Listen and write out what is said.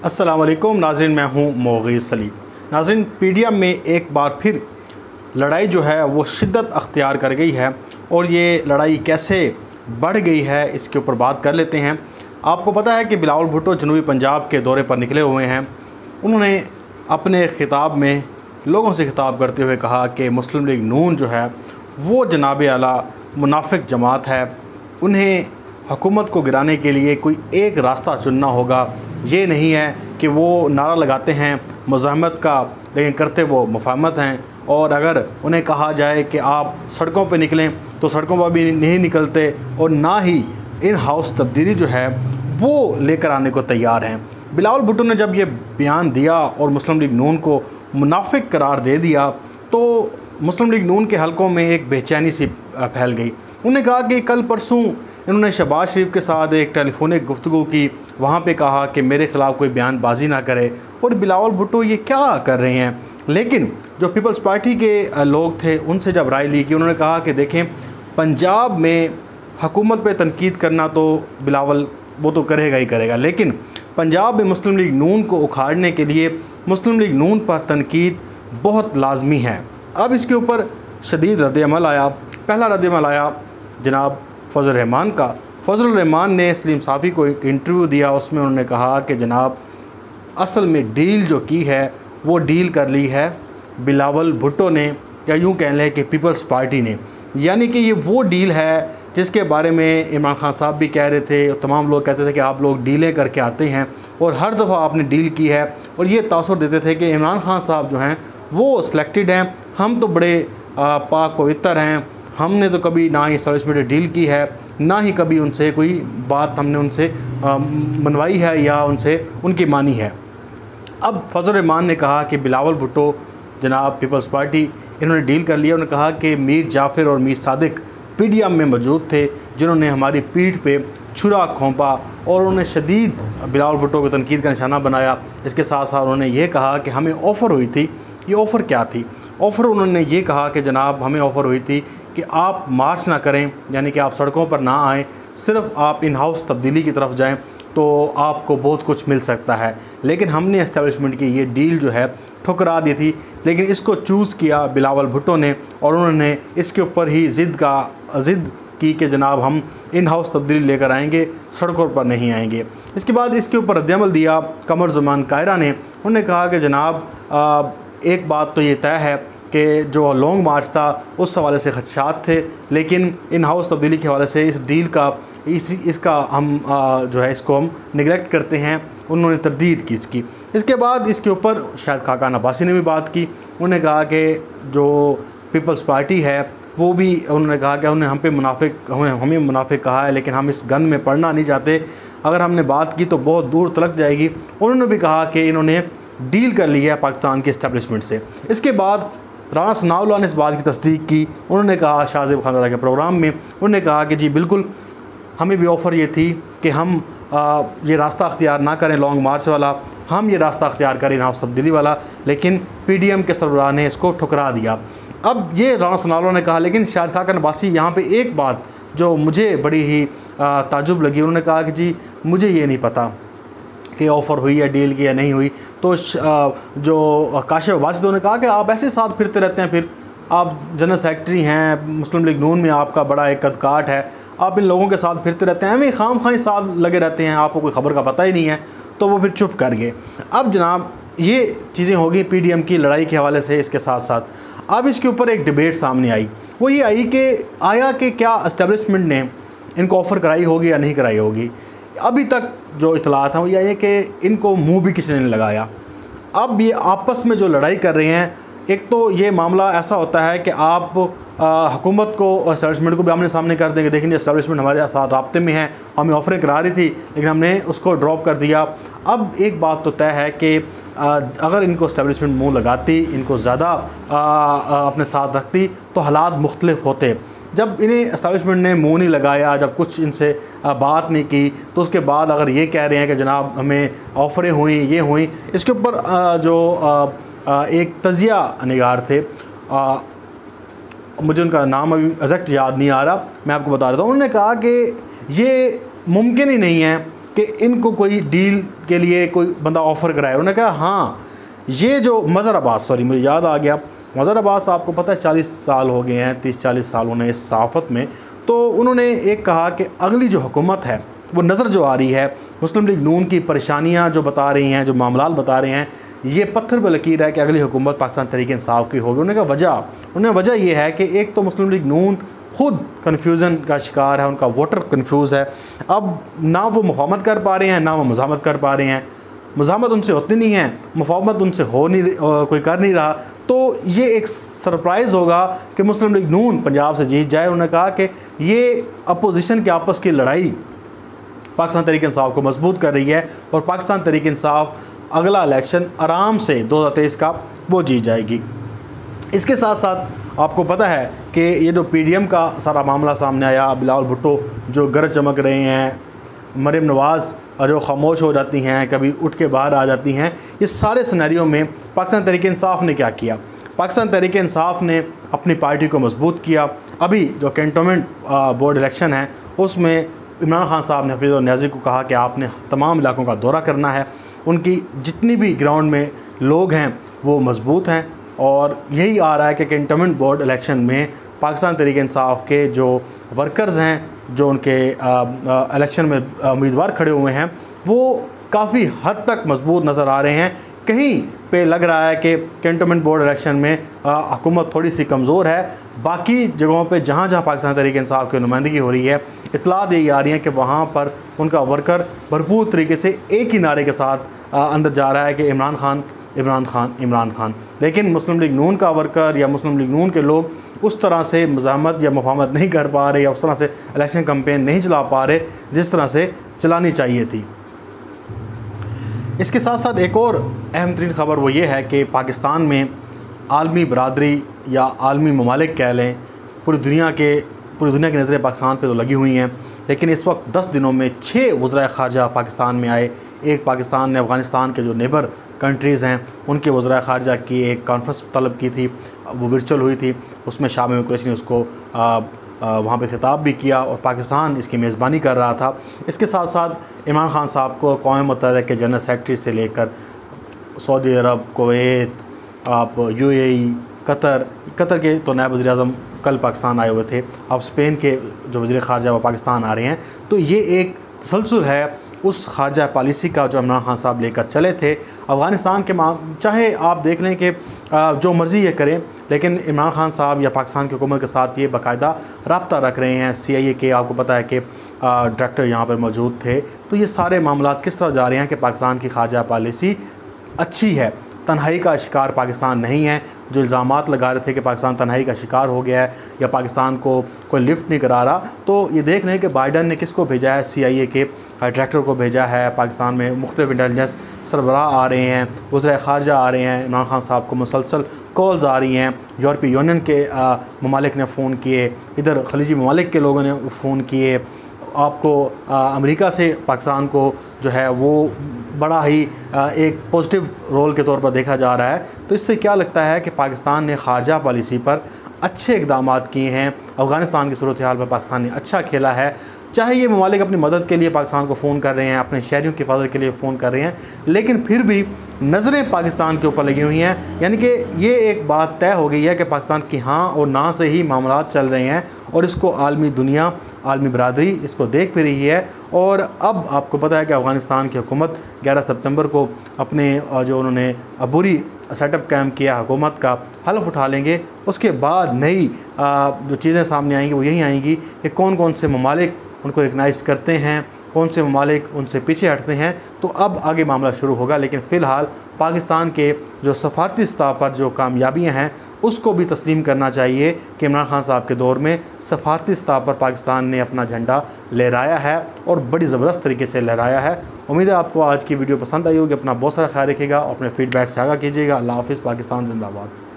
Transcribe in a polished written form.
अस्सलाम वालेकुम नाज़रीन, मैं हूँ मोग़ीज़ सलीम। नाज़रीन, पीडीएम में एक बार फिर लड़ाई जो है वो शिद्दत अख्तियार कर गई है और ये लड़ाई कैसे बढ़ गई है इसके ऊपर बात कर लेते हैं। आपको पता है कि बिलावल भुट्टो जनूबी पंजाब के दौरे पर निकले हुए हैं। उन्होंने अपने ख़िताब में लोगों से खिताब करते हुए कहा कि मुस्लिम लीग नून जो है वो जनाब आला मुनाफिक जमात है, उन्हें हुकूमत को गिराने के लिए कोई एक रास्ता चुनना होगा। ये नहीं है कि वो नारा लगाते हैं मुज़ाहमत का लेकिन करते वो मुफाहमत हैं, और अगर उन्हें कहा जाए कि आप सड़कों पर निकलें तो सड़कों पर भी नहीं निकलते और ना ही इन हाउस तब्दीली जो है वो लेकर आने को तैयार हैं। बिलावल भुट्टो ने जब ये बयान दिया और मुस्लिम लीग नून को मुनाफिक करार दे दिया तो मुस्लिम लीग नून के हलकों में एक बेचैनी सी फैल गई। उन्होंने कहा कि कल परसों इन्होंने शहबाज शरीफ के साथ एक टेलीफोनिक गुफ्तगू की, वहाँ पे कहा कि मेरे ख़िलाफ़ कोई बयानबाजी ना करे, और बिलावल भुट्टो ये क्या कर रहे हैं। लेकिन जो पीपल्स पार्टी के लोग थे उनसे जब राय ली कि उन्होंने कहा कि देखें, पंजाब में हुकूमत पे तनकीद करना तो बिलावल वो तो करेगा ही करेगा, लेकिन पंजाब में मुस्लिम लीग नून को उखाड़ने के लिए मुस्लिम लीग नून पर तनकीद बहुत लाजमी है। अब इसके ऊपर शदीद रद्द-ए-अमल आया। पहला रद्द-ए-अमल आया जनाब फजल रहमान का। फजल रहमान ने सलीम साफ़ी को एक इंटरव्यू दिया, उसमें उन्होंने कहा कि जनाब असल में डील जो की है वो डील कर ली है बिलावल भुट्टो ने, या यूँ कह लें कि पीपल्स पार्टी ने। यानी कि ये वो डील है जिसके बारे में इमरान खान साहब भी कह रहे थे, तमाम लोग कहते थे कि आप लोग डीलें करके आते हैं और हर दफ़ा आपने डील की है, और ये तासुर देते थे कि इमरान खान साहब जो हैं वो सिलेक्टेड हैं, हम तो बड़े पाक पवित्र हैं, हमने तो कभी ना ही एस्टेब्लिशमेंट डील की है, ना ही कभी उनसे कोई बात हमने उनसे मनवाई है या उनसे उनकी मानी है। अब फजल रहमान ने कहा कि बिलावल भुट्टो जनाब पीपल्स पार्टी इन्होंने डील कर लिया। उन्होंने कहा कि मीर जाफ़र और मीर सादिक पीडीएम में मौजूद थे जिन्होंने हमारी पीठ पे छुरा खोंपा और उन्होंने शदीद बिलावल भुट्टो को तनकीद का निशाना बनाया। इसके साथ साथ उन्होंने ये कहा कि हमें ऑफ़र हुई थी। ये ऑफ़र क्या थी? ऑफ़र उन्होंने ये कहा कि जनाब हमें ऑफ़र हुई थी कि आप मार्च ना करें, यानी कि आप सड़कों पर ना आएँ, सिर्फ़ आप इन हाउस तब्दीली की तरफ जाएँ तो आपको बहुत कुछ मिल सकता है। लेकिन हमने एस्टेब्लिशमेंट की ये डील जो है ठुकरा दी थी, लेकिन इसको चूज़ किया बिलावल भुट्टो ने और उन्होंने इसके ऊपर ही ज़िद की कि जनाब हम इन हाउस तब्दीली लेकर आएंगे, सड़कों पर नहीं आएंगे। इसके बाद इसके ऊपर रद्द-ए-अमल दिया कमर ज़मान कायरा ने। उन्होंने कहा कि जनाब एक बात तो ये तय है कि जो लॉन्ग मार्च था उस हवाले से खदशात थे, लेकिन इन हाउस तब्दीली के हवाले से इस डील का इसका हम जो है इसको हम निगलेक्ट करते हैं। उन्होंने तरदीद की इसकी। इसके बाद इसके ऊपर शायद खाकान अब्बासी ने भी बात की। उन्होंने कहा कि जो पीपल्स पार्टी है वो भी, उन्होंने कहा कि हमें मुनाफिक कहा है, लेकिन हम इस गंद में पड़ना नहीं चाहते, अगर हमने बात की तो बहुत दूर तलक जाएगी। उन्होंने भी कहा कि इन्होंने डील कर ली है पाकिस्तान के इस्टेब्लिशमेंट से। इसके बाद राना सनाउल्लाह ने इस बात की तस्दीक की। उन्होंने कहा शाहज़ेब खान के प्रोग्राम में, उन्होंने कहा कि जी बिल्कुल, हमें भी ऑफ़र ये थी कि हम ये रास्ता अख्तियार ना करें लॉन्ग मार्च वाला, हम ये रास्ता अख्तियार करें हाउस तब्दीली वाला, लेकिन पीडीएम के सरबराह ने इसको ठुकरा दिया। अब ये राना सनाउल्लाह ने कहा, लेकिन शाहिद खाकन अब्बासी यहाँ पे एक बात जो मुझे बड़ी ही ताजुब लगी, उन्होंने कहा कि जी मुझे ये नहीं पता कि ऑफ़र हुई या डील की या नहीं हुई। तो जो काशिफ अब्बासी ने कहा कि आप ऐसे साथ फिरते रहते हैं, फिर आप जनरल सेक्रेटरी हैं, मुस्लिम लीग नून में आपका बड़ा एक कदकाठ है, आप इन लोगों के साथ फिरते रहते हैं, हमें खाम साथ लगे रहते हैं, आपको कोई ख़बर का पता ही नहीं है। तो वो फिर चुप कर गए। अब जनाब ये चीज़ें होगी पीडीएम की लड़ाई के हवाले से। इसके साथ साथ अब इसके ऊपर एक डिबेट सामने आई। वो ये आई कि क्या इस्टेब्लिशमेंट ने इनको ऑफ़र कराई होगी या नहीं कराई होगी। अभी तक जो इतलात हैं वो ये है कि इनको मुँह भी किसी ने नहीं लगाया। अब ये आपस में जो लड़ाई कर रहे हैं, एक तो ये मामला ऐसा होता है कि आप हुकूमत को और एस्टेब्लिशमेंट को भी आमने सामने कर देंगे, देखिए एस्टेब्लिशमेंट हमारे साथ राब्ते में है, हमें ऑफरें करा रही थी लेकिन हमने उसको ड्रॉप कर दिया। अब एक बात तो तय है कि अगर इनको एस्टेब्लिशमेंट मुँह लगाती, इनको ज़्यादा अपने साथ रखती तो हालात मुख्तलिफ होते। जब इन्हें एस्टेब्लिशमेंट ने मुँह नहीं लगाया, जब कुछ इनसे बात नहीं की, तो उसके बाद अगर ये कह रहे हैं कि जनाब हमें ऑफ़रें हुई, ये हुई, इसके ऊपर जो एक तजिया निगार थे, मुझे उनका नाम अभी एग्जैक्ट याद नहीं आ रहा, मैं आपको बता देता हूँ। उन्होंने कहा कि ये मुमकिन ही नहीं है कि इनको कोई डील के लिए कोई बंदा ऑफ़र कराए। उन्होंने कहा हाँ, ये जो मज़हर अब्बास, सॉरी मुझे याद आ गया, मज़हर अब्बास आपको पता है 40 साल हो गए हैं, 30-40 साल उन्हें इस सहाफ़त में। तो उन्होंने एक कहा कि अगली जो हुकूमत है वो नज़र जो आ रही है, मुस्लिम लीग नून की परेशानियां जो बता रही हैं, जो मामलात बता रहे हैं, ये पत्थर पर लकीर है कि अगली हुकूमत पाकिस्तान तहरीक-ए-इंसाफ की होगी। उन्होंने वजह ये है कि एक तो मुस्लिम लीग नून खुद कन्फ्यूज़न का शिकार है, उनका वोटर कन्फ्यूज़ है। अब ना वो मुफाहमत कर पा रहे हैं, ना वो मुज़ाहमत कर पा रहे हैं। मुज़ाहमत उनसे होती नहीं है, मुफाहमत उनसे हो नहीं, कोई कर नहीं रहा। तो ये एक सरप्राइज़ होगा कि मुस्लिम लीग नून पंजाब से जीत जाए। उन्होंने कहा कि ये अपोजिशन के आपस की लड़ाई पाकिस्तान तहरीक-ए-इंसाफ को मजबूत कर रही है और पाकिस्तान तहरीक-ए-इंसाफ अगला इलेक्शन आराम से 2023 का वो जीत जाएगी। इसके साथ साथ आपको पता है कि ये जो PDM का सारा मामला सामने आया, बिलावल भुट्टो जो गर चमक रहे हैं, मरीम नवाज़ जो खामोश हो जाती हैं, कभी उठ के बाहर आ जाती हैं, ये सारे सिनेरियो में पाकिस्तान तहरीक-ए-इंसाफ ने क्या किया? पाकिस्तान तहरीक-ए-इंसाफ ने अपनी पार्टी को मजबूत किया। अभी जो कैंटोनमेंट बोर्ड इलेक्शन है उसमें इमरान खान साहब ने हफीज़ और न्याज़ी को कहा कि आपने तमाम इलाकों का दौरा करना है, उनकी जितनी भी ग्राउंड में लोग हैं वो मजबूत हैं। और यही आ रहा है कि कैंटोनमेंट बोर्ड इलेक्शन में पाकिस्तान तहरीक-ए-इंसाफ के जो वर्कर्स हैं, जो उनके इलेक्शन में उम्मीदवार खड़े हुए हैं, वो काफ़ी हद तक मजबूत नज़र आ रहे हैं। कहीं पे लग रहा है कि कैंटोनमेंट बोर्ड इलेक्शन में हुकूमत थोड़ी सी कमज़ोर है। बाकी जगहों पे जहाँ जहाँ पाकिस्तान तहरीक-ए-इंसाफ की नुमाइंदगी हो रही है, इत्तलात यही आ रही है कि वहाँ पर उनका वर्कर भरपूर तरीके से एक ही नारे के साथ अंदर जा रहा है कि इमरान खान, इमरान खान, इमरान खान। लेकिन मुस्लिम लीग नून का वर्कर या मुस्लिम लीग नून के लोग उस तरह से मुज़ाहमत या मुफाहमत नहीं कर पा रहे, या उस तरह से इलेक्शन कैंपेन नहीं चला पा रहे जिस तरह से चलानी चाहिए थी। इसके साथ साथ एक और अहम तरीन ख़बर वो ये है कि पाकिस्तान में आलमी बरादरी या आलमी ममालिक कह लें, पूरी दुनिया की नज़रें पाकिस्तान पे तो लगी हुई हैं। लेकिन इस वक्त 10 दिनों में 6 वज़राए ख़ारजा पाकिस्तान में आए। एक पाकिस्तान ने अफ़गानिस्तान के जो नेबर कंट्रीज़ हैं उनके वज़राए ख़ारजा की एक कॉन्फ्रेंस तलब की थी, वो वर्चुअल हुई थी। उसमें शाह महमूद कुरैशी ने उसको वहाँ पे खिताब भी किया और पाकिस्तान इसकी मेज़बानी कर रहा था। इसके साथ साथ इमरान खान साहब को अक़वाम मुत्तहिदा के जनरल सेक्रेटरी से लेकर सऊदी अरब, कुवैत, आप UAE, कतर के तो नायब वज़ीर-ए-आज़म कल पाकिस्तान आए हुए थे। अब स्पेन के जो वज़ीर ख़ारजा वो पाकिस्तान आ रहे हैं। तो ये एक तसलसल है उस ख़ारजा पॉलिसी का जो इमरान खान साहब लेकर चले थे। अफ़गानिस्तान के चाहे आप देख लें कि जो मर्ज़ी ये करें, लेकिन इमरान खान साहब या पाकिस्तान की हुकूमत के साथ ये बाकायदा रब्ता रख रहे हैं। CIA के आपको पता है कि डायरेक्टर यहाँ पर मौजूद थे। तो ये सारे मामलात किस तरह जा रहे हैं कि पाकिस्तान की ख़ारजा पॉलिसी अच्छी है, तन्हाई का शिकार पाकिस्तान नहीं है। जो इल्ज़ामात लगा रहे थे कि पाकिस्तान तन्हाई का शिकार हो गया है या पाकिस्तान को कोई लिफ्ट नहीं करा रहा, तो ये देख रहे हैं कि बाइडन ने किसको भेजा है, CIA के डायरेक्टर को भेजा है। पाकिस्तान में मुख्तलिफ इंटेलिजेंस सरबराह आ रहे हैं, वज़ीर ख़ारजा आ रहे हैं। इमरान खान साहब को मुसलसल कॉल्स आ रही हैं। यूरोपीय यूनियन के ममालिक ने फ़ोन किए, इधर खलीजी ममालिक के लोगों ने फ़ोन किए। आपको अमेरिका से पाकिस्तान को जो है वो बड़ा ही एक पॉजिटिव रोल के तौर पर देखा जा रहा है। तो इससे क्या लगता है कि पाकिस्तान ने ख़ारजा पॉलिसी पर अच्छे इक़दाम किए हैं। अफ़गानिस्तान की सूरत हाल पर पाकिस्तान ने अच्छा खेला है। चाहे ये ममालिक अपनी मदद के लिए पाकिस्तान को फ़ोन कर रहे हैं, अपने शहरियों की हिफाजत के लिए फ़ोन कर रहे हैं, लेकिन फिर भी नज़रें पाकिस्तान के ऊपर लगी हुई हैं। यानी कि ये एक बात तय हो गई है कि पाकिस्तान की हाँ और ना से ही मामलात चल रहे हैं और इसको आलमी दुनिया, आलमी बरादरी इसको देख भी रही है। और अब आपको पता है कि अफ़गानिस्तान की हुकूमत 11 सितंबर को अपने जो उन्होंने अबूरी सेटअप कायम किया हुकूमत का हलफ उठा लेंगे। उसके बाद नई जो चीज़ें सामने आएंगी वो यही आएंगी कि कौन कौन से ममालिक उनको रिकग्नाइज़ करते हैं, कौन से ममालिक उनसे पीछे हटते हैं। तो अब आगे मामला शुरू होगा। लेकिन फ़िलहाल पाकिस्तान के जो सफारती सतह पर जो कामयाबियाँ हैं उसको भी तस्लीम करना चाहिए कि इमरान खान साहब के दौर में सफारती सतह पर पाकिस्तान ने अपना झंडा लहराया है और बड़ी ज़बरदस्त तरीके से लहराया है। उम्मीद है आपको आज की वीडियो पसंद आई होगी। अपना बहुत सारा ख्याल रखिएगा और अपने फ़ीडबैक से आगाह कीजिएगा। अल्लाह हाफ़िज़। पाकिस्तान ज़िंदाबाद।